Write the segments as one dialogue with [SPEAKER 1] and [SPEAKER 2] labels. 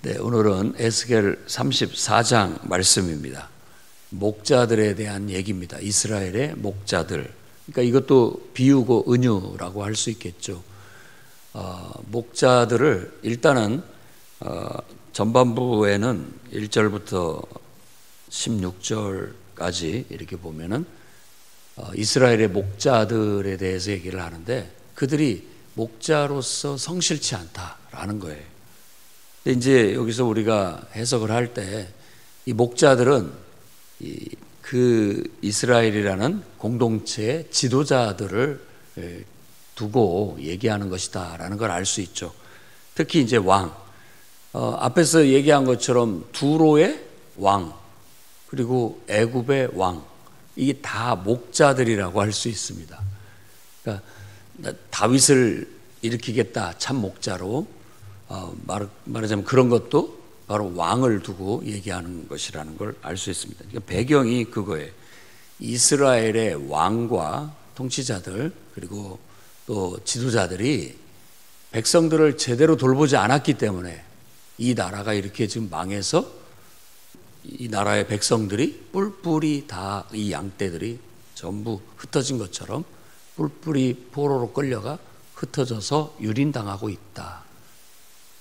[SPEAKER 1] 네, 오늘은 에스겔 34장 말씀입니다. 목자들에 대한 얘기입니다. 이스라엘의 목자들. 그러니까 이것도 비유고 은유라고 할 수 있겠죠. 목자들을 일단은 전반부에는 1절부터 16절까지 이렇게 보면은 이스라엘의 목자들에 대해서 얘기를 하는데 그들이 목자로서 성실치 않다라는 거예요. 근데 이제 여기서 우리가 해석을 할 때 이 목자들은 그 이스라엘이라는 공동체의 지도자들을 두고 얘기하는 것이다라는 걸 알 수 있죠. 특히 이제 왕, 앞에서 얘기한 것처럼 두로의 왕 그리고 애굽의 왕, 이게 다 목자들이라고 할 수 있습니다. 그러니까 다윗을 일으키겠다 참 목자로, 말하자면 그런 것도 바로 왕을 두고 얘기하는 것이라는 걸 알 수 있습니다. 그러니까 배경이 그거예요. 이스라엘의 왕과 통치자들 그리고 또 지도자들이 백성들을 제대로 돌보지 않았기 때문에 이 나라가 이렇게 지금 망해서 이 나라의 백성들이 뿔뿔이 다 이 양떼들이 전부 흩어진 것처럼 뿔뿔이 포로로 끌려가 흩어져서 유린당하고 있다.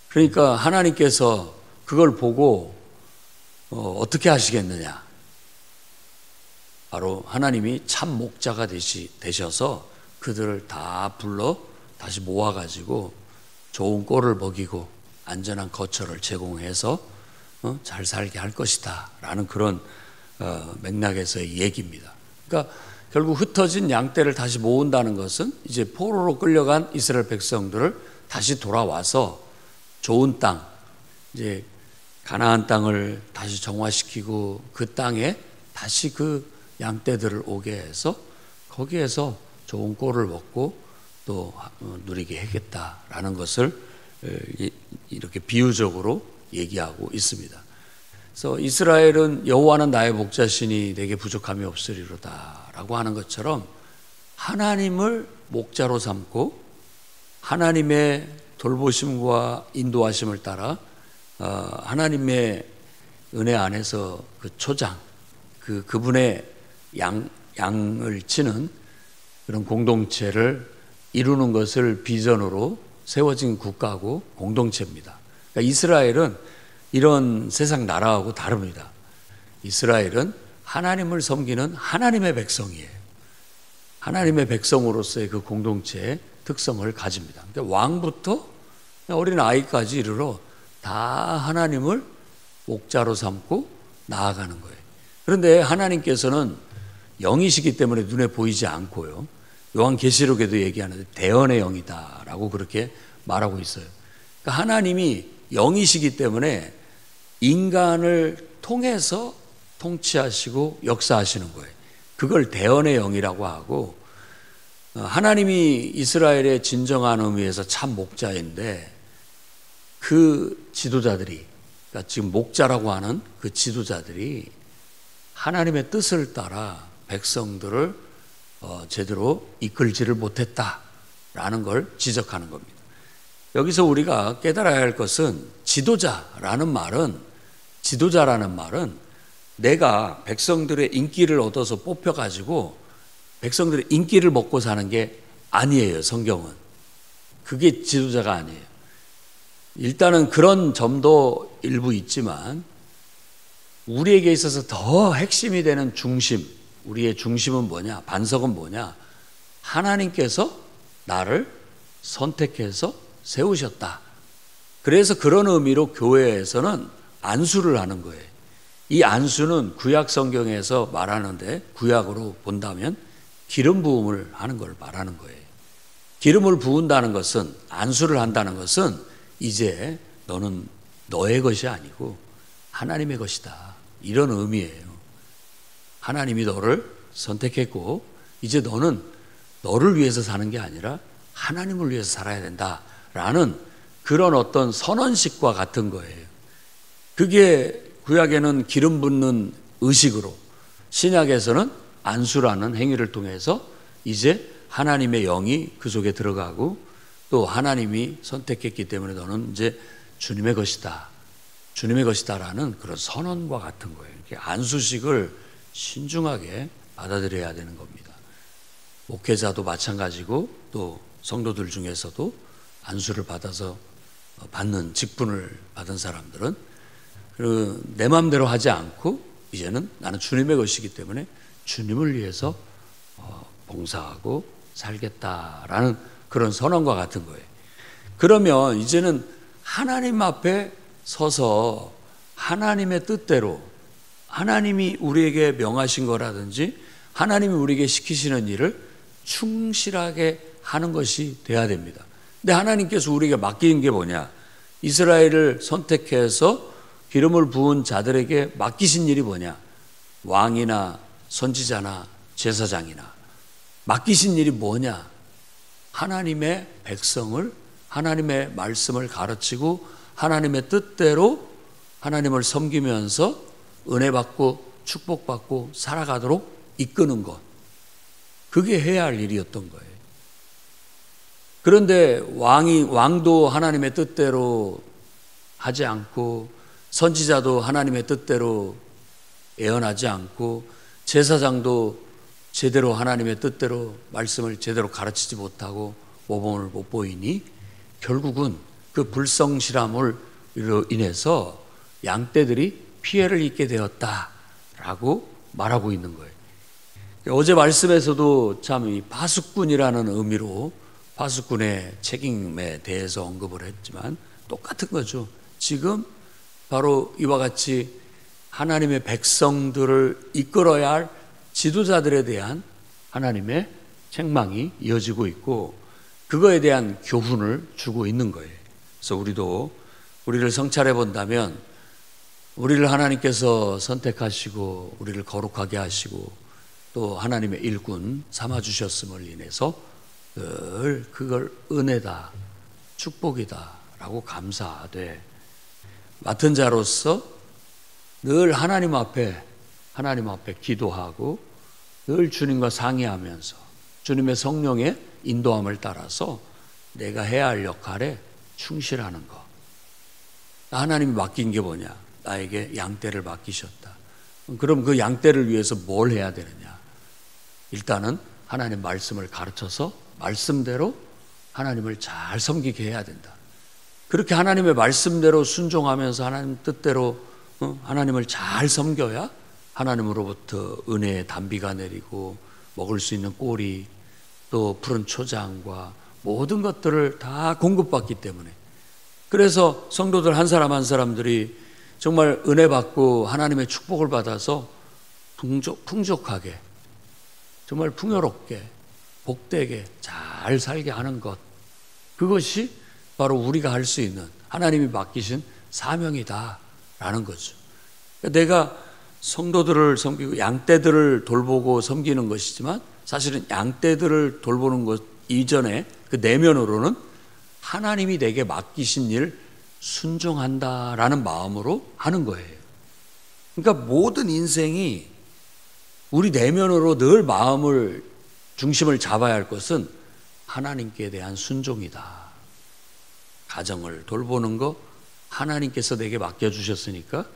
[SPEAKER 1] 그러니까 하나님께서 그걸 보고 어떻게 하시겠느냐. 바로 하나님이 참 목자가 되셔서 그들을 다 불러 다시 모아가지고 좋은 꼴을 먹이고 안전한 거처를 제공해서 잘 살게 할 것이다 라는 그런 맥락에서의 얘기입니다. 그러니까 결국 흩어진 양떼를 다시 모은다는 것은 이제 포로로 끌려간 이스라엘 백성들을 다시 돌아와서 좋은 땅, 이제 가나안 땅을 다시 정화시키고 그 땅에 다시 그 양떼들을 오게 해서 거기에서 좋은 꼴을 먹고 또 누리게 하겠다라는 것을 이렇게 비유적으로 얘기하고 있습니다. 그래서 이스라엘은 여호와는 나의 목자시니 내게 부족함이 없으리로다라고 하는 것처럼 하나님을 목자로 삼고 하나님의 돌보심과 인도하심을 따라 하나님의 은혜 안에서 그 초장, 그분의 양을 치는 그런 공동체를 이루는 것을 비전으로 세워진 국가고 공동체입니다. 그러니까 이스라엘은 이런 세상 나라하고 다릅니다. 이스라엘은 하나님을 섬기는 하나님의 백성이에요. 하나님의 백성으로서의 그 공동체의 특성을 가집니다. 그러니까 왕부터 어린 아이까지 이르러 다 하나님을 목자로 삼고 나아가는 거예요. 그런데 하나님께서는 영이시기 때문에 눈에 보이지 않고요. 요한계시록에도 얘기하는데 대언의 영이다라고 그렇게 말하고 있어요. 그러니까 하나님이 영이시기 때문에 인간을 통해서 통치하시고 역사하시는 거예요. 그걸 대언의 영이라고 하고, 하나님이 이스라엘의 진정한 의미에서 참 목자인데 그 지도자들이, 그러니까 지금 목자라고 하는 그 지도자들이 하나님의 뜻을 따라 백성들을 제대로 이끌지를 못했다라는 걸 지적하는 겁니다. 여기서 우리가 깨달아야 할 것은 지도자라는 말은 내가 백성들의 인기를 얻어서 뽑혀가지고 백성들의 인기를 먹고 사는 게 아니에요. 성경은 그게 지도자가 아니에요. 일단은 그런 점도 일부 있지만 우리에게 있어서 더 핵심이 되는 중심, 우리의 중심은 뭐냐, 반석은 뭐냐, 하나님께서 나를 선택해서 세우셨다. 그래서 그런 의미로 교회에서는 안수를 하는 거예요. 이 안수는 구약 성경에서 말하는데 구약으로 본다면 기름 부음을 하는 걸 말하는 거예요. 기름을 부은다는 것은, 안수를 한다는 것은 이제 너는 너의 것이 아니고 하나님의 것이다, 이런 의미예요. 하나님이 너를 선택했고 이제 너는 너를 위해서 사는 게 아니라 하나님을 위해서 살아야 된다라는 그런 어떤 선언식과 같은 거예요. 그게 구약에는 기름 붓는 의식으로, 신약에서는 안수라는 행위를 통해서 이제 하나님의 영이 그 속에 들어가고 또 하나님이 선택했기 때문에 너는 이제 주님의 것이다 주님의 것이다라는 그런 선언과 같은 거예요. 안수식을 신중하게 받아들여야 되는 겁니다. 목회자도 마찬가지고 또 성도들 중에서도 안수를 받아서 받는 직분을 받은 사람들은 내 마음대로 하지 않고 이제는 나는 주님의 것이기 때문에 주님을 위해서 봉사하고 살겠다라는 그런 선언과 같은 거예요. 그러면 이제는 하나님 앞에 서서 하나님의 뜻대로 하나님이 우리에게 명하신 거라든지 하나님이 우리에게 시키시는 일을 충실하게 하는 것이 돼야 됩니다. 근데 하나님께서 우리에게 맡긴 게 뭐냐? 이스라엘을 선택해서 기름을 부은 자들에게 맡기신 일이 뭐냐? 왕이나 선지자나 제사장이나 맡기신 일이 뭐냐? 하나님의 백성을 하나님의 말씀을 가르치고 하나님의 뜻대로 하나님을 섬기면서 은혜 받고 축복받고 살아가도록 이끄는 것. 그게 해야 할 일이었던 거예요. 그런데 왕도 하나님의 뜻대로 하지 않고 선지자도 하나님의 뜻대로 예언하지 않고 제사장도 제대로 하나님의 뜻대로 말씀을 제대로 가르치지 못하고 모범을 못 보이니 결국은 그 불성실함으로 인해서 양떼들이 피해를 입게 되었다라고 말하고 있는 거예요. 어제 말씀에서도 참 이 파수꾼이라는 의미로 파수꾼의 책임에 대해서 언급을 했지만 똑같은 거죠. 지금 바로 이와 같이 하나님의 백성들을 이끌어야 할 지도자들에 대한 하나님의 책망이 이어지고 있고 그거에 대한 교훈을 주고 있는 거예요. 그래서 우리를 성찰해 본다면 우리를 하나님께서 선택하시고 우리를 거룩하게 하시고 또 하나님의 일꾼 삼아주셨음을 인해서 늘 그걸 은혜다, 축복이다 라고 감사하되 맡은 자로서 늘 하나님 앞에 기도하고 늘 주님과 상의하면서 주님의 성령의 인도함을 따라서 내가 해야 할 역할에 충실하는 것. 하나님이 맡긴 게 뭐냐? 나에게 양떼를 맡기셨다. 그럼 그 양떼를 위해서 뭘 해야 되느냐? 일단은 하나님 말씀을 가르쳐서 말씀대로 하나님을 잘 섬기게 해야 된다. 그렇게 하나님의 말씀대로 순종하면서 하나님 뜻대로 하나님을 잘 섬겨야 하나님으로부터 은혜의 단비가 내리고 먹을 수 있는 꼴이 또 푸른 초장과 모든 것들을 다 공급받기 때문에 그래서 성도들 한 사람 한 사람들이 정말 은혜 받고 하나님의 축복을 받아서 풍족하게 정말 풍요롭게 복되게 잘 살게 하는 것 그것이 바로 우리가 할 수 있는 하나님이 맡기신 사명이다라는 거죠. 내가 성도들을 섬기고 양떼들을 돌보고 섬기는 것이지만 사실은 양떼들을 돌보는 것 이전에 그 내면으로는 하나님이 내게 맡기신 일 순종한다라는 마음으로 하는 거예요. 그러니까 모든 인생이 우리 내면으로 늘 마음을 중심을 잡아야 할 것은 하나님께 대한 순종이다. 가정을 돌보는 거 하나님께서 내게 맡겨주셨으니까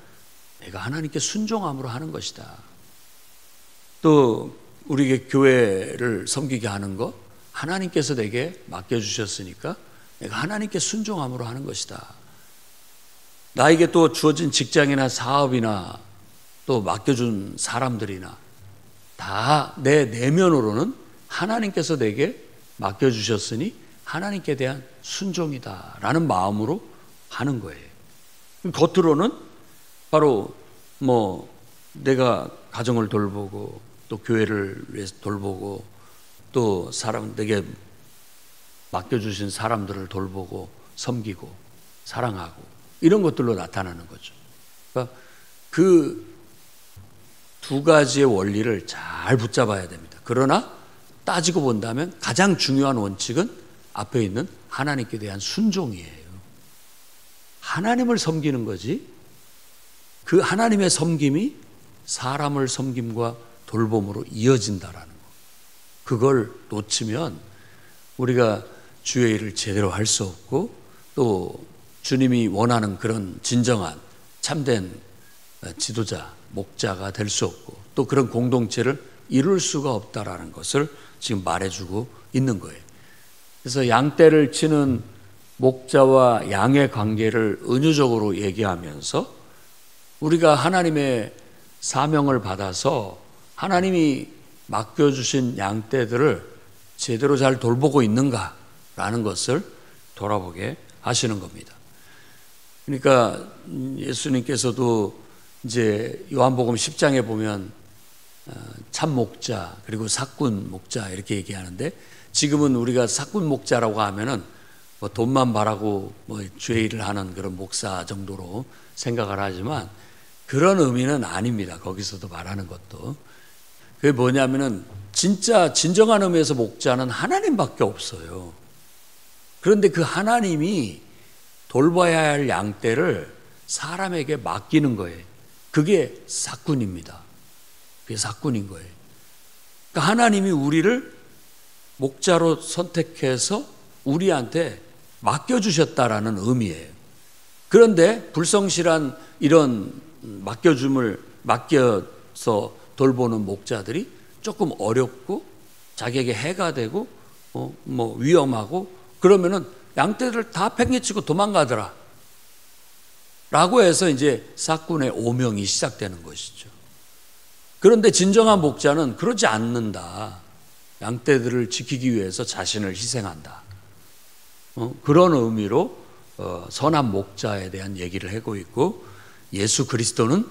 [SPEAKER 1] 내가 하나님께 순종함으로 하는 것이다. 또 우리에게 교회를 섬기게 하는 거 하나님께서 내게 맡겨주셨으니까 내가 하나님께 순종함으로 하는 것이다. 나에게 또 주어진 직장이나 사업이나 또 맡겨준 사람들이나 다 내 내면으로는 하나님께서 내게 맡겨주셨으니 하나님께 대한 순종이다라는 마음으로 하는 거예요. 겉으로는 바로 내가 가정을 돌보고 또 교회를 위해서 돌보고 또 내게 맡겨주신 사람들을 돌보고 섬기고 사랑하고 이런 것들로 나타나는 거죠. 그러니까 그 두 가지의 원리를 잘 붙잡아야 됩니다. 그러나 따지고 본다면 가장 중요한 원칙은 앞에 있는 하나님께 대한 순종이에요. 하나님을 섬기는 거지 그 하나님의 섬김이 사람을 섬김과 돌봄으로 이어진다라는 거. 그걸 놓치면 우리가 주의 일을 제대로 할 수 없고 또 주님이 원하는 그런 진정한 참된 지도자, 목자가 될 수 없고 또 그런 공동체를 이룰 수가 없다라는 것을 지금 말해주고 있는 거예요. 그래서 양떼를 치는 목자와 양의 관계를 은유적으로 얘기하면서 우리가 하나님의 사명을 받아서 하나님이 맡겨주신 양떼들을 제대로 잘 돌보고 있는가라는 것을 돌아보게 하시는 겁니다. 그러니까 예수님께서도 이제 요한복음 10장에 보면 참 목자 그리고 사꾼 목자 이렇게 얘기하는데, 지금은 우리가 사꾼 목자라고 하면은 뭐 돈만 바라고 뭐 주의 일을 하는 그런 목사 정도로 생각을 하지만 그런 의미는 아닙니다. 거기서도 말하는 것도. 그게 뭐냐면은 진짜 진정한 의미에서 목자는 하나님밖에 없어요. 그런데 그 하나님이 돌봐야 할 양떼를 사람에게 맡기는 거예요. 그게 사꾼입니다. 그게 사꾼인 거예요. 그러니까 하나님이 우리를 목자로 선택해서 우리한테 맡겨주셨다라는 의미예요. 그런데 불성실한 이런 맡겨서 돌보는 목자들이 조금 어렵고 자기에게 해가 되고 뭐 위험하고 그러면은 양떼들 다 팽개치고 도망가더라 라고 해서 이제 사꾼의 오명이 시작되는 것이죠. 그런데 진정한 목자는 그러지 않는다. 양떼들을 지키기 위해서 자신을 희생한다. 그런 의미로 선한 목자에 대한 얘기를 하고 있고, 예수 그리스도는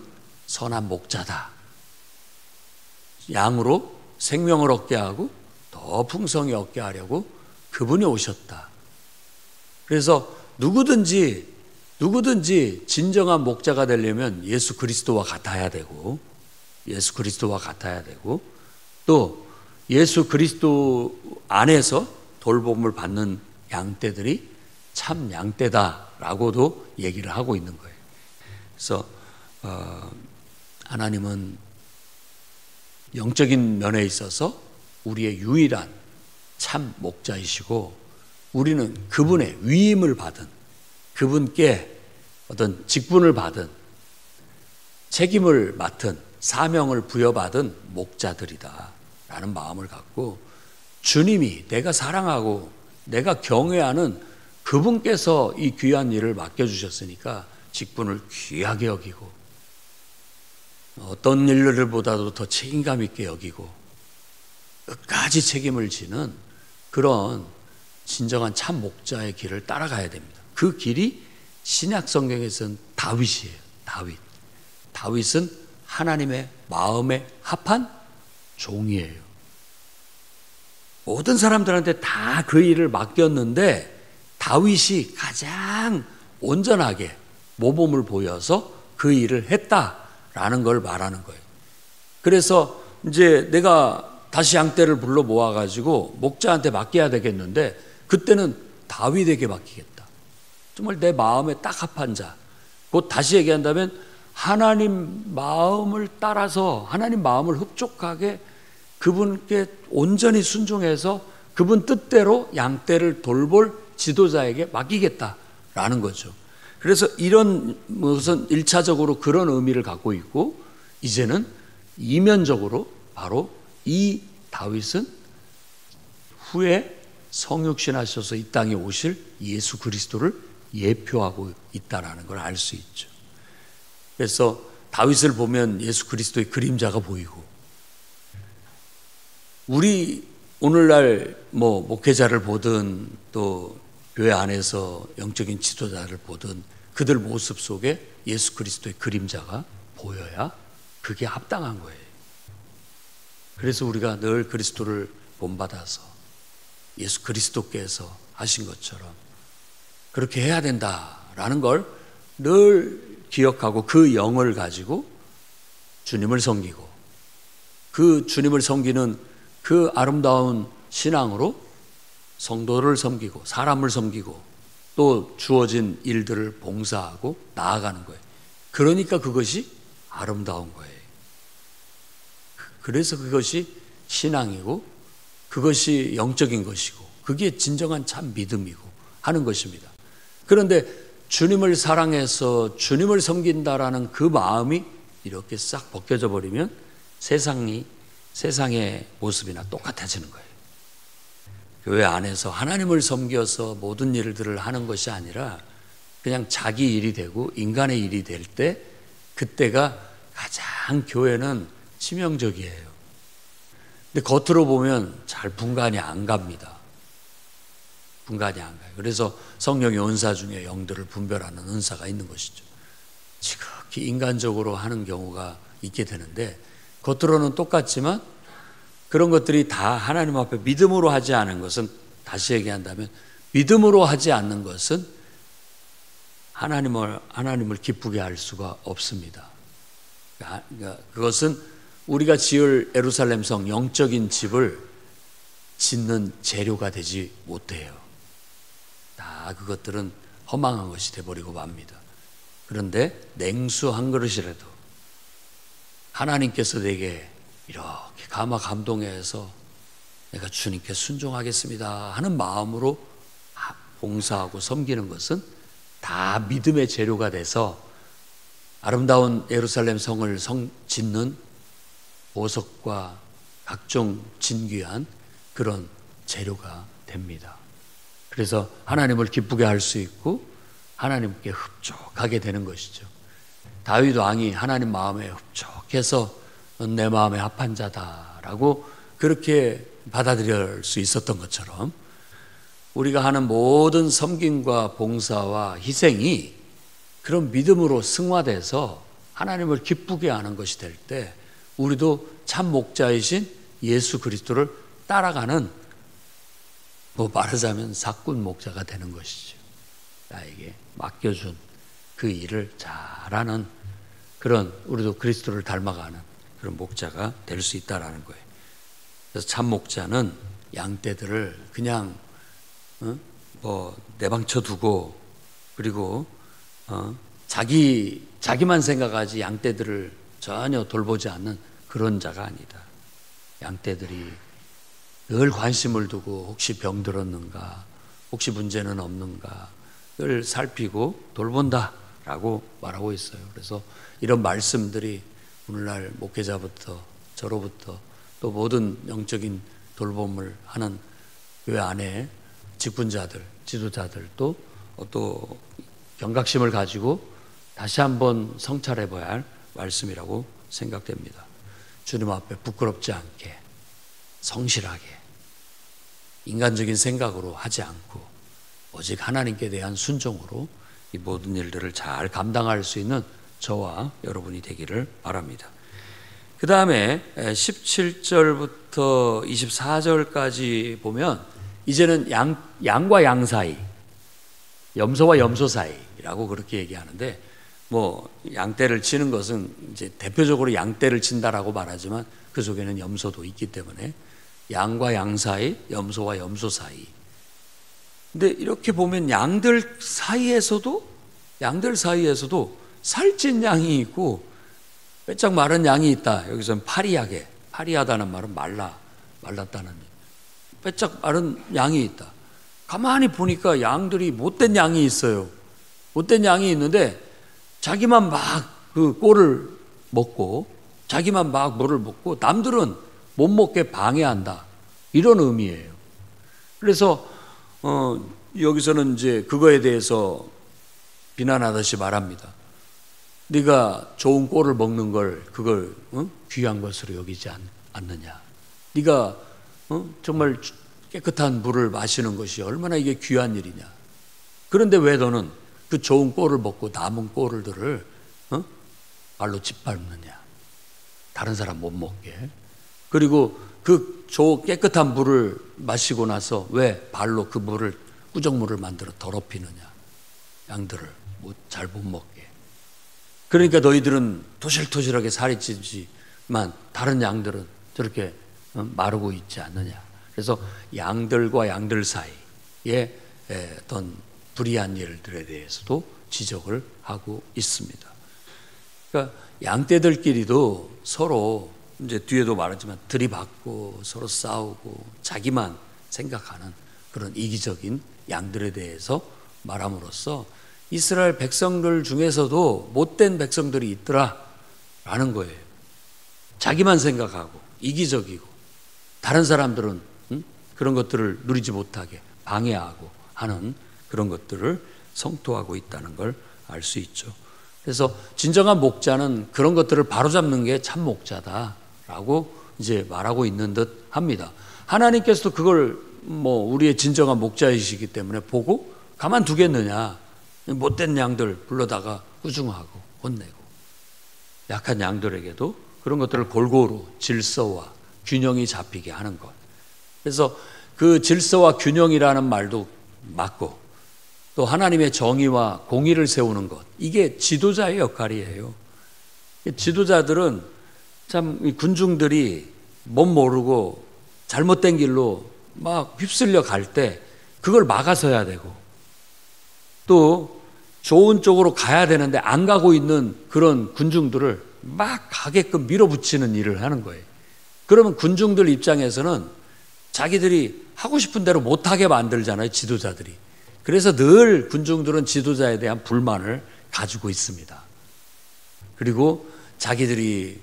[SPEAKER 1] 선한 목자다. 양으로 생명을 얻게 하고 더 풍성히 얻게 하려고 그분이 오셨다. 그래서 누구든지 진정한 목자가 되려면 예수 그리스도와 같아야 되고 또 예수 그리스도 안에서 돌봄을 받는 양떼들이 참 양떼다라고도 얘기를 하고 있는 거예요. 그래서 하나님은 영적인 면에 있어서 우리의 유일한 참 목자이시고, 우리는 그분의 위임을 받은, 그분께 어떤 직분을 받은, 책임을 맡은, 사명을 부여받은 목자들이다 라는 마음을 갖고, 주님이 내가 사랑하고 내가 경외하는 그분께서 이 귀한 일을 맡겨주셨으니까 직분을 귀하게 여기고 어떤 일들보다도 더 책임감 있게 여기고 끝까지 책임을 지는 그런 진정한 참 목자의 길을 따라가야 됩니다. 그 길이 신약 성경에서는 다윗이에요. 다윗은 하나님의 마음에 합한 종이에요. 모든 사람들한테 다 그 일을 맡겼는데 다윗이 가장 온전하게 모범을 보여서 그 일을 했다라는 걸 말하는 거예요. 그래서 이제 내가 다시 양떼를 불러 모아가지고 목자한테 맡겨야 되겠는데 그때는 다윗에게 맡기겠다. 정말 내 마음에 딱 합한 자. 곧 다시 얘기한다면 하나님 마음을 따라서 하나님 마음을 흡족하게 그분께 온전히 순종해서 그분 뜻대로 양떼를 돌볼 지도자에게 맡기겠다라는 거죠. 그래서 이런 무슨 1차적으로 그런 의미를 갖고 있고, 이제는 이면적으로 바로 이 다윗은 후에 성육신하셔서 이 땅에 오실 예수 그리스도를 예표하고 있다라는 걸 알 수 있죠. 그래서 다윗을 보면 예수 그리스도의 그림자가 보이고, 우리 오늘날 뭐 목회자를 보든 또 교회 안에서 영적인 지도자를 보든 그들 모습 속에 예수 그리스도의 그림자가 보여야 그게 합당한 거예요. 그래서 우리가 늘 그리스도를 본받아서 예수 그리스도께서 하신 것처럼 그렇게 해야 된다라는 걸 늘 기억하고 그 영을 가지고 주님을 섬기고, 그 주님을 섬기는 그 아름다운 신앙으로 성도를 섬기고 사람을 섬기고 또 주어진 일들을 봉사하고 나아가는 거예요. 그러니까 그것이 아름다운 거예요. 그래서 그것이 신앙이고 그것이 영적인 것이고 그게 진정한 참 믿음이고 하는 것입니다. 그런데 주님을 사랑해서 주님을 섬긴다라는 그 마음이 이렇게 싹 벗겨져 버리면 세상의 모습이나 똑같아지는 거예요. 교회 안에서 하나님을 섬겨서 모든 일들을 하는 것이 아니라 그냥 자기 일이 되고 인간의 일이 될 때, 그때가 가장 교회는 치명적이에요. 근데 겉으로 보면 잘 분간이 안 갑니다. 분간이 안 가요. 그래서 성령의 은사 중에 영들을 분별하는 은사가 있는 것이죠. 지극히 인간적으로 하는 경우가 있게 되는데, 겉으로는 똑같지만 그런 것들이 다 하나님 앞에 믿음으로 하지 않은 것은, 다시 얘기한다면 믿음으로 하지 않는 것은 하나님을 기쁘게 할 수가 없습니다. 그러니까 그것은 우리가 지을 예루살렘 성 영적인 집을 짓는 재료가 되지 못해요. 다 그것들은 허망한 것이 되어버리고 맙니다. 그런데 냉수 한 그릇이라도 하나님께서 내게 이렇게 감화 감동해서 내가 주님께 순종하겠습니다 하는 마음으로 봉사하고 섬기는 것은 다 믿음의 재료가 돼서 아름다운 예루살렘 성을 짓는 보석과 각종 진귀한 그런 재료가 됩니다. 그래서 하나님을 기쁘게 할 수 있고 하나님께 흡족하게 되는 것이죠. 다윗 왕이 하나님 마음에 흡족해서 내 마음에 합한 자다라고 그렇게 받아들일 수 있었던 것처럼, 우리가 하는 모든 섬김과 봉사와 희생이 그런 믿음으로 승화돼서 하나님을 기쁘게 하는 것이 될 때, 우리도 참 목자이신 예수 그리스도를 따라가는, 말하자면 사꾼 목자가 되는 것이죠. 나에게 맡겨준 그 일을 잘하는 그런, 우리도 그리스도를 닮아가는 그런 목자가 될 수 있다라는 거예요. 그래서 참 목자는 양떼들을 그냥 내방쳐 두고, 그리고 자기만 생각하지 양떼들을 전혀 돌보지 않는 그런 자가 아니다. 양떼들이 늘 관심을 두고 혹시 병들었는가, 혹시 문제는 없는가를 살피고 돌본다라고 말하고 있어요. 그래서 이런 말씀들이 오늘날 목회자부터 저로부터 또 모든 영적인 돌봄을 하는 교회 안에 직분자들, 지도자들 또 경각심을 가지고 다시 한번 성찰해 봐야 할 말씀이라고 생각됩니다. 주님 앞에 부끄럽지 않게 성실하게 인간적인 생각으로 하지 않고 오직 하나님께 대한 순종으로 이 모든 일들을 잘 감당할 수 있는 저와 여러분이 되기를 바랍니다. 그 다음에 17절부터 24절까지 보면 이제는 양과 양 사이, 염소와 염소 사이라고 그렇게 얘기하는데, 양떼를 치는 것은 이제 대표적으로 양떼를 친다라고 말하지만 그 속에는 염소도 있기 때문에 양과 양 사이, 염소와 염소 사이. 근데 이렇게 보면 양들 사이에서도 살찐 양이 있고 빼짝 마른 양이 있다. 여기서는 파리하다는 말은 말랐다는 의미. 빼짝 마른 양이 있다. 가만히 보니까 양들이 못된 양이 있어요. 못된 양이 있는데 자기만 막 그 꼴을 먹고, 자기만 막 뭐를 먹고 남들은 못 먹게 방해한다, 이런 의미예요. 그래서 여기서는 이제 그거에 대해서 비난하듯이 말합니다. 네가 좋은 꼴을 먹는 걸 그걸 귀한 것으로 여기지 않느냐. 네가 정말 깨끗한 물을 마시는 것이 얼마나 이게 귀한 일이냐. 그런데 왜 너는 그 좋은 꼴을 먹고 남은 꼴들을 발로 짓밟느냐. 다른 사람 못 먹게. 그리고 그 깨끗한 물을 마시고 나서 왜 발로 그 꾸정물을 만들어 더럽히느냐. 양들을 잘 못 먹게. 그러니까 너희들은 토실토실하게 살이 찌지만 다른 양들은 저렇게 마르고 있지 않느냐. 그래서 양들과 양들 사이에 어떤 불의한 일들에 대해서도 지적을 하고 있습니다. 그러니까 양떼들끼리도 서로 이제 뒤에도 말하지만 들이받고 서로 싸우고 자기만 생각하는 그런 이기적인 양들에 대해서 말함으로써 이스라엘 백성들 중에서도 못된 백성들이 있더라라는 거예요. 자기만 생각하고 이기적이고 다른 사람들은 그런 것들을 누리지 못하게 방해하고 하는 그런 것들을 성토하고 있다는 걸 알 수 있죠. 그래서 진정한 목자는 그런 것들을 바로잡는 게 참 목자다라고 이제 말하고 있는 듯 합니다. 하나님께서도 그걸 우리의 진정한 목자이시기 때문에 보고 가만두겠느냐. 못된 양들 불러다가 꾸중하고 혼내고 약한 양들에게도 그런 것들을 골고루 질서와 균형이 잡히게 하는 것. 그래서 그 질서와 균형이라는 말도 맞고 또 하나님의 정의와 공의를 세우는 것, 이게 지도자의 역할이에요. 지도자들은 참 군중들이 못 모르고 잘못된 길로 막 휩쓸려 갈 때 그걸 막아서야 되고 또 좋은 쪽으로 가야 되는데 안 가고 있는 그런 군중들을 막 가게끔 밀어붙이는 일을 하는 거예요. 그러면 군중들 입장에서는 자기들이 하고 싶은 대로 못하게 만들잖아요, 지도자들이. 그래서 늘 군중들은 지도자에 대한 불만을 가지고 있습니다. 그리고 자기들이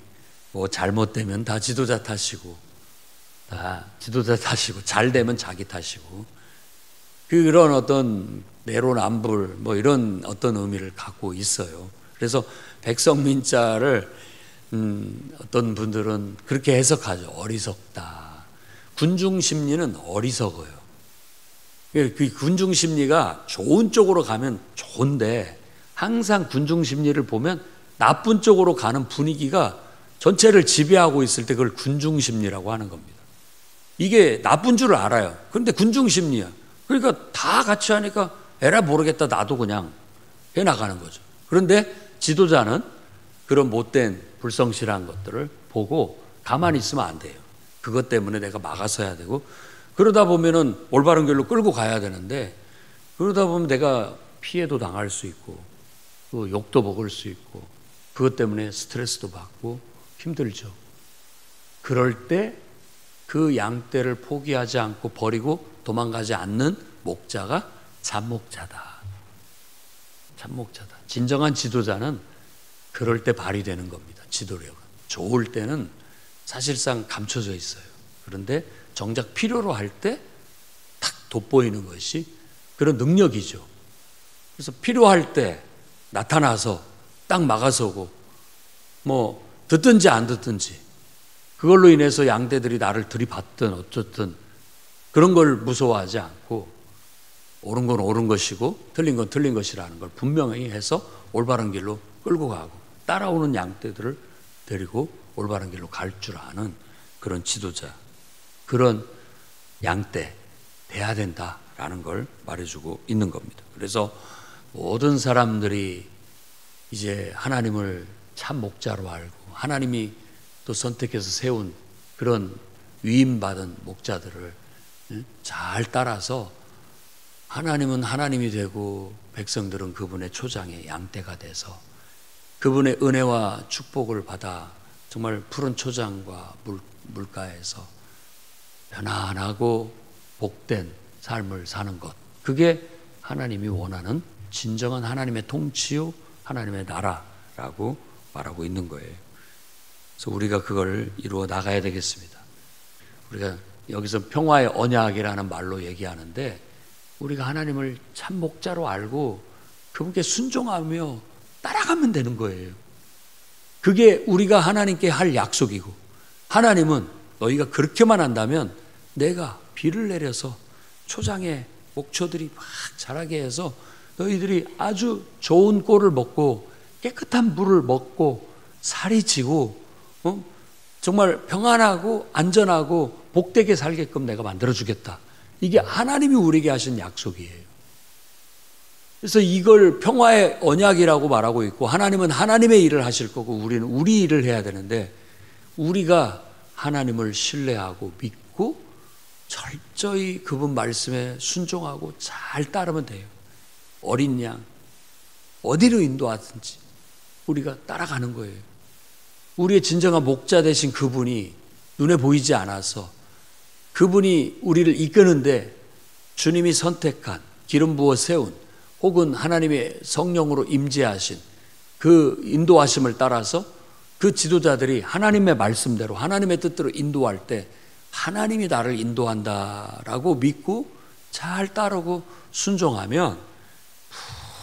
[SPEAKER 1] 잘못되면 다 지도자 탓이고, 잘 되면 자기 탓이고, 그런 어떤 내로남불 이런 어떤 의미를 갖고 있어요. 그래서 백성민자를 어떤 분들은 그렇게 해석하죠. 어리석다. 군중 심리는 어리석어요. 그 군중 심리가 좋은 쪽으로 가면 좋은데 항상 군중 심리를 보면 나쁜 쪽으로 가는 분위기가 전체를 지배하고 있을 때 그걸 군중 심리라고 하는 겁니다. 이게 나쁜 줄 알아요. 그런데 군중 심리야. 그러니까 다 같이 하니까 에라 모르겠다 나도 그냥 해나가는 거죠. 그런데 지도자는 그런 못된 불성실한 것들을 보고 가만히 있으면 안 돼요. 그것 때문에 내가 막아서야 되고 그러다 보면은 올바른 길로 끌고 가야 되는데 그러다 보면 내가 피해도 당할 수 있고 또 욕도 먹을 수 있고 그것 때문에 스트레스도 받고 힘들죠. 그럴 때 그 양떼를 포기하지 않고 버리고 도망가지 않는 목자가 참목자다. 참목자다. 진정한 지도자는 그럴 때 발휘되는 겁니다. 지도력은. 좋을 때는 사실상 감춰져 있어요. 그런데 정작 필요로 할 때 탁 돋보이는 것이 그런 능력이죠. 그래서 필요할 때 나타나서 딱 막아서고 듣든지 안 듣든지 그걸로 인해서 양떼들이 나를 들이받든 어쨌든 그런 걸 무서워하지 않고 옳은 건 옳은 것이고 틀린 건 틀린 것이라는 걸 분명히 해서 올바른 길로 끌고 가고 따라오는 양떼들을 데리고 올바른 길로 갈 줄 아는 그런 지도자, 그런 양떼 돼야 된다라는 걸 말해주고 있는 겁니다. 그래서 모든 사람들이 이제 하나님을 참 목자로 알고 하나님이 또 선택해서 세운 그런 위임받은 목자들을 잘 따라서 하나님은 하나님이 되고 백성들은 그분의 초장의 양떼가 돼서 그분의 은혜와 축복을 받아 정말 푸른 초장과 물가에서 편안하고 복된 삶을 사는 것, 그게 하나님이 원하는 진정한 하나님의 통치요 하나님의 나라라고 말하고 있는 거예요. 그래서 우리가 그걸 이루어 나가야 되겠습니다. 우리가 여기서 평화의 언약이라는 말로 얘기하는데 우리가 하나님을 참 목자로 알고 그분께 순종하며 따라가면 되는 거예요. 그게 우리가 하나님께 할 약속이고 하나님은 너희가 그렇게만 한다면 내가 비를 내려서 초장에 목초들이 막 자라게 해서 너희들이 아주 좋은 꼴을 먹고 깨끗한 물을 먹고 살이 찌고 정말 평안하고 안전하고 복되게 살게끔 내가 만들어주겠다. 이게 하나님이 우리에게 하신 약속이에요. 그래서 이걸 평화의 언약이라고 말하고 있고 하나님은 하나님의 일을 하실 거고 우리는 우리 일을 해야 되는데 우리가 하나님을 신뢰하고 믿고 철저히 그분 말씀에 순종하고 잘 따르면 돼요. 어린 양 어디로 인도하든지 우리가 따라가는 거예요. 우리의 진정한 목자 되신 그분이 눈에 보이지 않아서 그분이 우리를 이끄는데 주님이 선택한 기름 부어 세운 혹은 하나님의 성령으로 임재하신 그 인도하심을 따라서 그 지도자들이 하나님의 말씀대로 하나님의 뜻대로 인도할 때 하나님이 나를 인도한다라고 믿고 잘 따르고 순종하면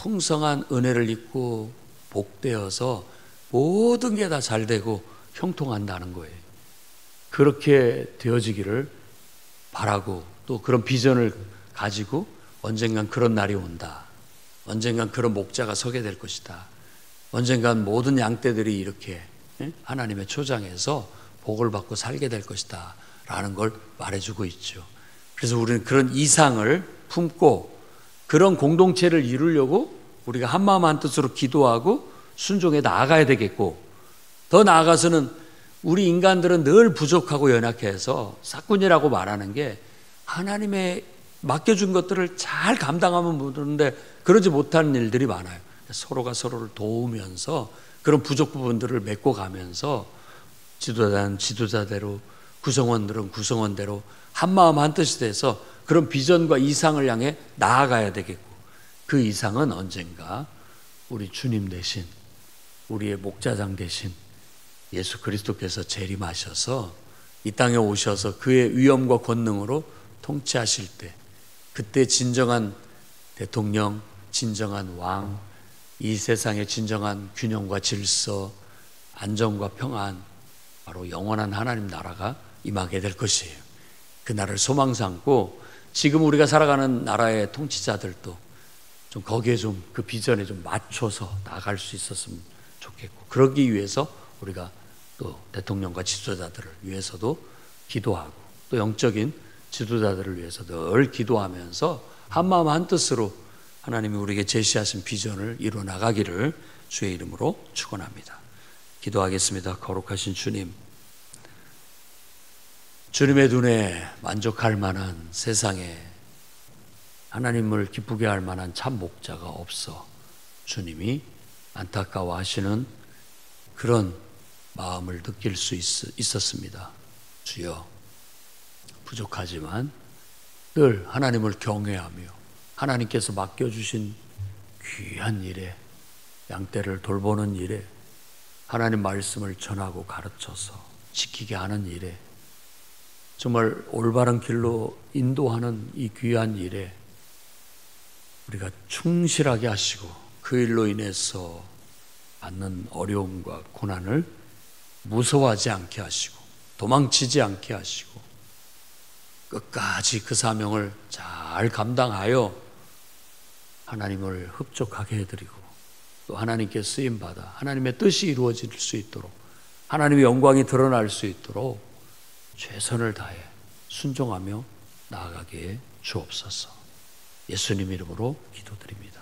[SPEAKER 1] 풍성한 은혜를 입고 복되어서 모든 게 다 잘 되고 형통한다는 거예요. 그렇게 되어지기를 바라고 또 그런 비전을 가지고 언젠간 그런 날이 온다. 언젠간 그런 목자가 서게 될 것이다. 언젠간 모든 양떼들이 이렇게 하나님의 초장에서 복을 받고 살게 될 것이다 라는 걸 말해주고 있죠. 그래서 우리는 그런 이상을 품고 그런 공동체를 이루려고 우리가 한마음 한뜻으로 기도하고 순종해 나아가야 되겠고, 더 나아가서는 우리 인간들은 늘 부족하고 연약해서 사꾼이라고 말하는 게 하나님의 맡겨준 것들을 잘 감당하면 모르는데 그러지 못하는 일들이 많아요. 서로가 서로를 도우면서 그런 부족 부분들을 메꿔가면서 지도자는 지도자대로, 구성원들은 구성원대로 한마음 한뜻이 돼서 그런 비전과 이상을 향해 나아가야 되겠고, 그 이상은 언젠가 우리 주님 대신, 우리의 목자장 대신 예수 그리스도께서 재림하셔서 이 땅에 오셔서 그의 위엄과 권능으로 통치하실 때, 그때 진정한 대통령, 진정한 왕, 이 세상의 진정한 균형과 질서, 안정과 평안, 바로 영원한 하나님 나라가 임하게 될 것이에요. 그 나라를 소망 삼고 지금 우리가 살아가는 나라의 통치자들도 좀 거기에 좀 그 비전에 좀 맞춰서 나갈 수 있었으면 좋겠고, 그러기 위해서 우리가 또 대통령과 지도자들을 위해서도 기도하고 또 영적인 지도자들을 위해서 늘 기도하면서 한마음 한뜻으로 하나님이 우리에게 제시하신 비전을 이루어 나가기를 주의 이름으로 축원합니다. 기도하겠습니다. 거룩하신 주님, 주님의 눈에 만족할 만한 세상에 하나님을 기쁘게 할 만한 참 목자가 없어 주님이 안타까워하시는 그런 마음을 느낄 수 있었습니다. 주여, 부족하지만 늘 하나님을 경외하며 하나님께서 맡겨주신 귀한 일에, 양떼를 돌보는 일에, 하나님 말씀을 전하고 가르쳐서 지키게 하는 일에, 정말 올바른 길로 인도하는 이 귀한 일에 우리가 충실하게 하시고 그 일로 인해서 받는 어려움과 고난을 무서워하지 않게 하시고 도망치지 않게 하시고 끝까지 그 사명을 잘 감당하여 하나님을 흡족하게 해드리고 또 하나님께 쓰임받아 하나님의 뜻이 이루어질 수 있도록, 하나님의 영광이 드러날 수 있도록 최선을 다해 순종하며 나아가게 주옵소서. 예수님 이름으로 기도드립니다.